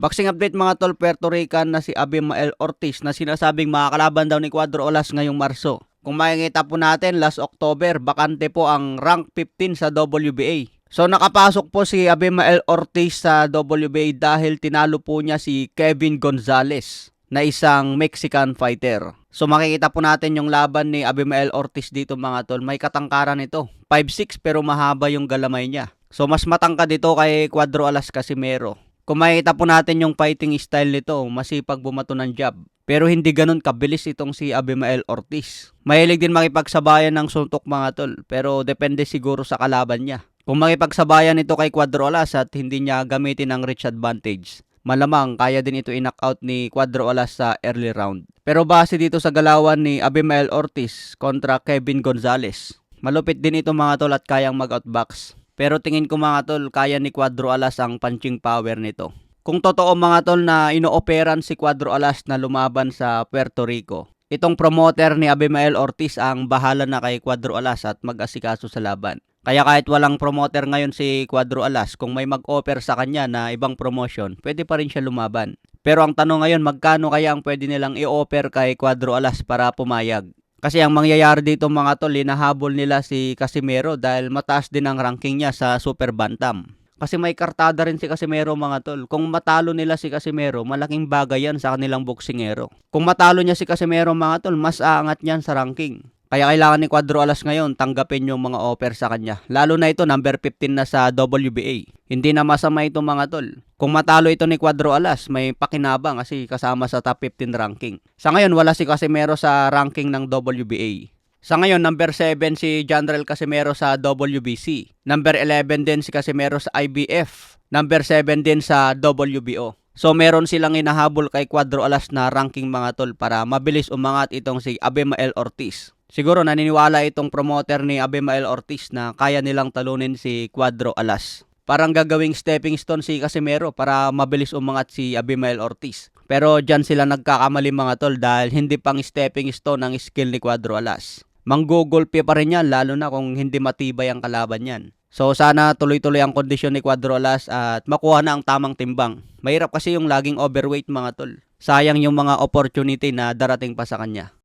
Boxing update mga tol, Puerto Rican na si Abimael Ortiz na sinasabing makakalaban daw ni Cuadro Alas ngayong Marso. Kung makikita po natin, last October, bakante po ang rank 15 sa WBA. So nakapasok po si Abimael Ortiz sa WBA dahil tinalo po niya si Kevin Gonzalez na isang Mexican fighter. So makikita po natin yung laban ni Abimael Ortiz dito mga tol. May katangkaran ito. 5'6" pero mahaba yung galamay niya. So mas matangkad dito kay Cuadro Alas Casimero. Kung makikita po natin yung fighting style nito, masipag bumato ng jab. Pero hindi ganun kabilis itong si Abimael Ortiz. Mahilig din makipagsabayan ng suntok mga tol, pero depende siguro sa kalaban niya. Kung makipagsabayan ito kay Cuadro Alas at hindi niya gamitin ang reach advantage, malamang kaya din ito i-knockout ni Cuadro Alas sa early round. Pero base dito sa galawan ni Abimael Ortiz kontra Kevin Gonzalez, malupit din ito mga tol at kayang mag-outbox. Pero tingin ko mga tol, kaya ni Cuadro Alas ang punching power nito. Kung totoo mga tol na inooperan si Cuadro Alas na lumaban sa Puerto Rico, itong promoter ni Abimael Ortiz ang bahala na kay Cuadro Alas at mag-asikaso sa laban. Kaya kahit walang promoter ngayon si Cuadro Alas, kung may mag-offer sa kanya na ibang promotion, pwede pa rin siya lumaban. Pero ang tanong ngayon, magkano kaya ang pwede nilang i-offer kay Cuadro Alas para pumayag? Kasi ang mangyayari dito mga tol, hinahabol nila si Casimero dahil mataas din ang ranking niya sa Super Bantam. Kasi may kartada rin si Casimero mga tol. Kung matalo nila si Casimero, malaking bagay yan sa kanilang boksingero. Kung matalo niya si Casimero mga tol, mas aangat niyan sa ranking. Kaya kailangan ni Cuadro Alas ngayon tanggapin yung mga offer sa kanya. Lalo na ito, number 15 na sa WBA. Hindi na masama ito mga tol. Kung matalo ito ni Cuadro Alas, may pakinabang kasi kasama sa top 15 ranking. Sa ngayon, wala si Casimero sa ranking ng WBA. Sa ngayon, number 7 si Janrel Casimero sa WBC. Number 11 din si Casimero sa IBF. Number 7 din sa WBO. So meron silang hinahabol kay Cuadro Alas na ranking mga tol para mabilis umangat itong si Abimael Ortiz. Siguro naniniwala itong promoter ni Abimael Ortiz na kaya nilang talunin si Cuadro Alas. Parang gagawing stepping stone si Casimero para mabilis umangat si Abimael Ortiz. Pero dyan sila nagkakamali mga tol dahil hindi pang stepping stone ang skill ni Cuadro Alas. Manggugulpi pa rin yan lalo na kung hindi matibay ang kalaban yan. So sana tuloy-tuloy ang kondisyon ni Cuadro Alas at makuha na ang tamang timbang. Mahirap kasi yung laging overweight mga tol. Sayang yung mga opportunity na darating pa sa kanya.